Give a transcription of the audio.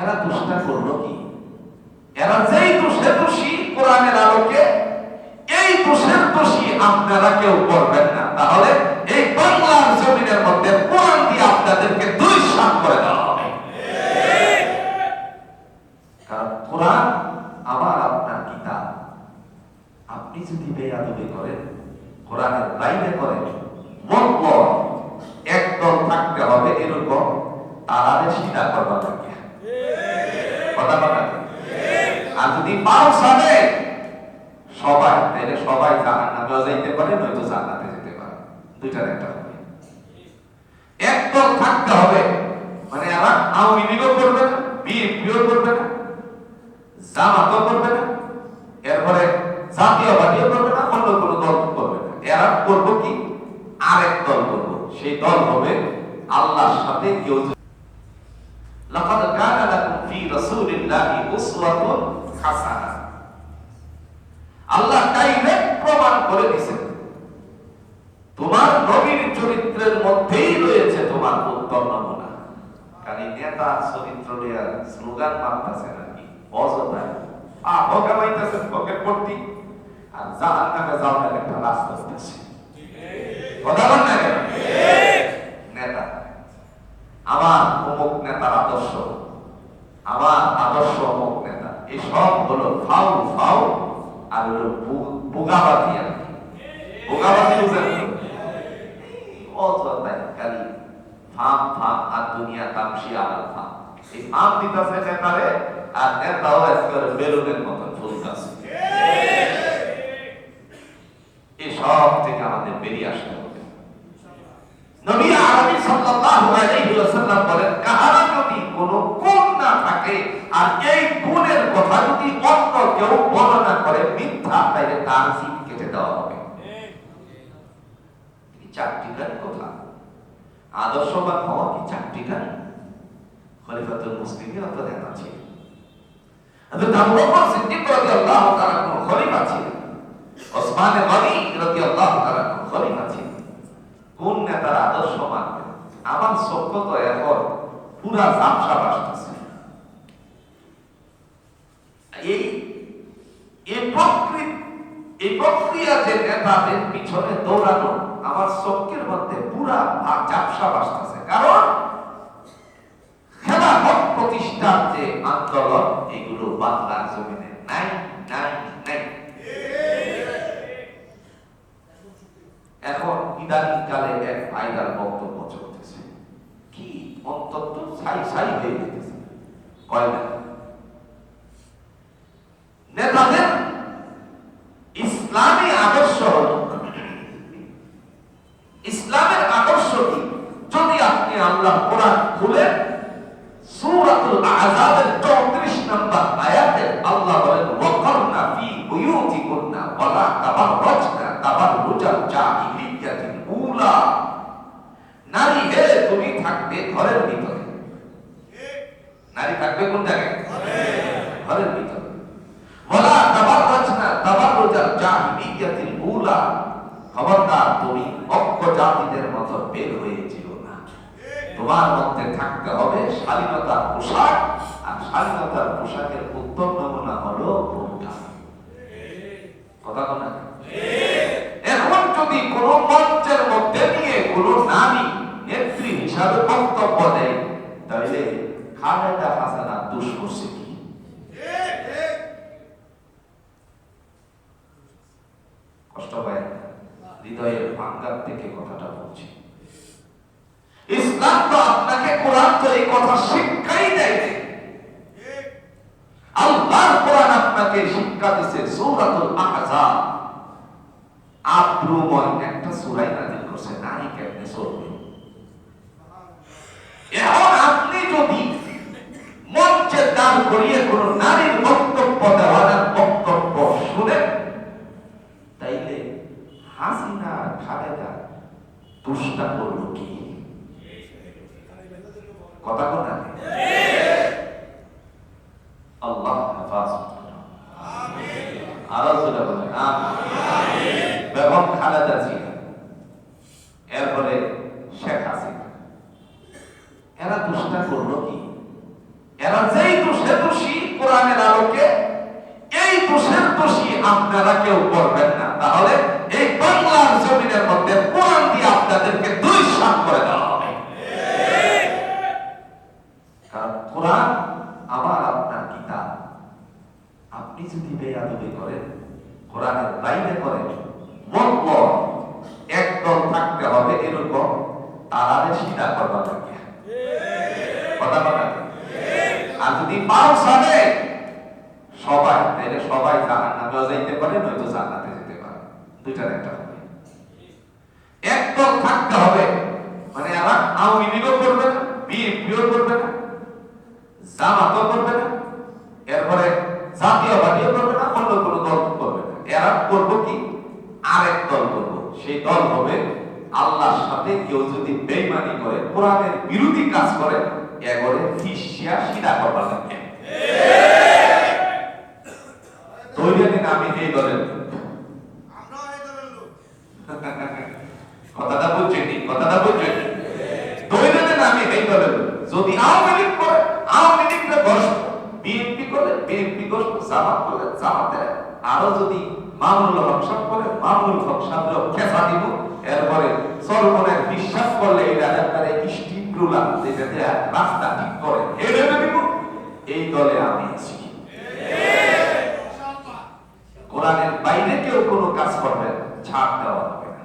এরা দুষ্টা করলো কি? এরা যেই দোষে দোষী কোরআনের আলোকে, এই দোষের দোষী আপনারা কেউ করবেন না। তাহলে এই বাংলার জমিনের মধ্যে কোরআন দিয়ে আপনাদেরকে দুই সাত করে দেওয়া হবে। কারণ কোরআন আমার আপনার কিতাব। আপনি যদি বেয়াদবি করেন, কোরআনের বাইরে করেন, মত একদল থাকতে হবে এরকম, তারারে সিধা করবা থাকে কথা বলা। আর যদি পাও সাবে সবাই, তাহলে সবাই জাহান্নামেও যাইতে পারে, নয়তো জান্নাতে যেতে পারে, দুইটার একটা হবে। একদল থাকতে হবে, মানে এরা আওয়ামী লীগও করবে না, বিএনপিও করবে না, জামাতও করবে না, এরপরে জাতীয়বাদীও করবে না, অন্য কোনো দল করবে না। এরা করবো কি? আরেক দল করবো। সেই দল হবে আল্লাহর সাথে কেউ। লাকাদ কানা লাকুম ফি রাসূলিল্লাহি উসওয়াতুন হাসানাহ। আল্লাহ ডাইরেক্ট প্রমাণ করে দিয়েছেন, তোমার নবীর চরিত্রের মধ্যেই রয়েছে তোমার উত্তম নমুনা। কারণ নেতা চরিত্র নিয়ে স্লোগান মারতেছে নাকি অযথায় ভোগাবাইতেছেন পকেট ভর্তি, আর জাহান্নামে যাওয়ার একটা রাস্তা হচ্ছে। কথা বল না কেন? নেতা আমার অমুক নেতার আদর্শ, আমার আদর্শ অমুক নেতা, এই সব হলো ফাউ ফাউ আর হলো বুগাবাজি। আর কি বুগাবাজি বুঝেন? অযথায় খালি ফাম ফাম আর দুনিয়া তামসি আলাল ফাম। এই ফাম দিতেছে নেতারে, আর নেতাও একেবারে বেলুনের মতন ফুলতেছে। এই সব থেকে আমাদের বেরিয়ে আসতে হবে। নবী আরবি সাল্লাল্লাহু আলাইহি ওয়াসাল্লাম বলেন, কাহারা যদি কোনো গুণ না থাকে, আর এই গুণের কথা যদি অন্য কেউ বর্ণনা করে মিথ্যা, তাইলে তার জিভ কেটে দেওয়া হবে। চারটিকার কথা, আদর্শবান হওয়া কি চারটিকার? খলিফাতুল মুসলিমিন অত নেতা ছিলেন। হযরত আবু বকর সিদ্দিক রাদিয়াল্লাহু তাআলা খলিফা ছিলেন, ওসমান গনি রাদিয়াল্লাহু তাআলা খলিফা ছিলেন। কোন নেতার আদর্শ মানবে? আমার চোখ তো এখন পুরা ঝাপসা আসতেছে। এই প্রক্রিয়া যে নেতাদের পিছনে দৌড়ানো, আমার চোখের মধ্যে পুরা ঝাপসা আসতেছে। কারণ খেলাফত প্রতিষ্ঠার যে আন্দোলন, এগুলো বাংলার জমিনে নাই নাই নাই। এখন ইদানিং কালে এক ভাইরাল বক্তব্য চলতেছে, কি অন্তত ছাই ছাই হয়ে যেতেছে। কয় না নেতাদের ইসলামী আদর্শ হল, ইসলামের আদর্শ কি? যদি আপনি আল্লাহ কোরআন খুলেন, সূরাতুল আহজাবের 34 নম্বর আয়াতে আল্লাহ বলেন, ওয়াকারনা ফি বুয়ুতিকুন্না ওয়ালা তাবাররাজনা তাবাররুজাল জাহিলিয়াতিল উলা। নারী হে, তুমি থাকবে ঘরের ভিতরে। নারী থাকবে কোন জায়গায়? ঘরের ভিতরে। ওয়ালা তাবাররাজনা তাবাররুজাল জাহিলিয়াতিল উলা। খবরদার, তুমি অজ্ঞ জাতিদের মতো বের হয়ে যেও না। তোমার মধ্যে থাকতে হবে শালীনতার পোশাক, আর শালীনতার পোশাকের উত্তম নমুনা হলো বোরকা। কথা বলেন। এখন যদি কোন মঞ্চের মধ্যে নিয়ে কোন নারী নেত্রী হিসাবে বক্তব্য দেয়, তাহলে খালেদা হাসানা দোষ করছে কি? কষ্ট পায়, হৃদয়ের ভাঙ্গার থেকে কথাটা বলছি। ইসলাম তো আপনাকে কোরআন তো এই কথা শিক্ষাই দেয়। আল্লাহর কোরআন আপনাকে শিক্ষা দিয়েছে সূরাতুল আহজাব। আব্রুময় একটা সূরা নাযিল করছে, নারী কেমনে চলবে। এখন আপনি যদি মঞ্চে দাঁড় করিয়ে কোন নারীর বক্তব্য দেওয়ার বক্তব্য শুনেন, তাইলে হাসিনা খালেদা দুষ্টা করলো কি? কথা বলা। আল্লাহ হেফাজত করুন। আরো জোরে বলেন আমিন। বেগম খালেদা জিয়া, এরপরে শেখ হাসিনা, এরা দুষ্টা করলো কি? এরা যেই দোষে দোষী কোরআনের আলোকে, এই দোষের দোষী আপনারা কেউ করবেন না। তাহলে এই বাংলার জমিনের মধ্যে কোরআন দিয়ে আপনাদেরকে দুই সাত করে দেওয়া হবে। কারণ কোরআন আমার আপনার কিতাব। আপনি যদি বেয়াদবি করেন, কোরআনের বাইরে করেন, বলবো একদল থাকতে হবে এরকম তারারে সিধা করবা লাগে কথা বলা। আর যদি পাও সাথে সবাই, তাহলে সবাই জাহান্নামেও যাইতে পারে, নয়তো জান্নাতে যেতে পারে, দুইটার একটা হবে। একদল থাকতে হবে, মানে আমার আওয়ামী লীগও করবে না, বিএনপিও করবে না, জামাতও করবে না, এরপরে জাতীয়বাদীও করবে না, অন্য কোনো দল করবে না। এরা করবো কি, আরেক দল করবো। সেই দল হবে আল্লাহর সাথে কেউ যদি বেঈমানি করে, কোরআনের বিরোধী কাজ করে, এগরে ফিসিয়া সিধা করবার লাগে। তৈরি আমি এই দলের কথাটা বুঝছেন, কথাটা বুঝছেন। তৈরি আমি এই দলের যদি আওয়ামী লীগ করে, আওয়ামী লীগের বসব, বিএনপি করে বিএনপি বসব, জামাত করে জামাতে, আরো যদি মামুনুল হক সাহেব করে মামুনুল হক সাহেব খেসা দিব। এরপরে সরবনের বিশ্বাস করলে এই রাজাকারে স্টিম রুলার যেটাতে রাস্তা ঠিক করে হেরে দিব। এই দলে আমি আছি। কোরআনের বাইরে কেউ কোনো কাজ করবে, ছাড় দেওয়া হবে না।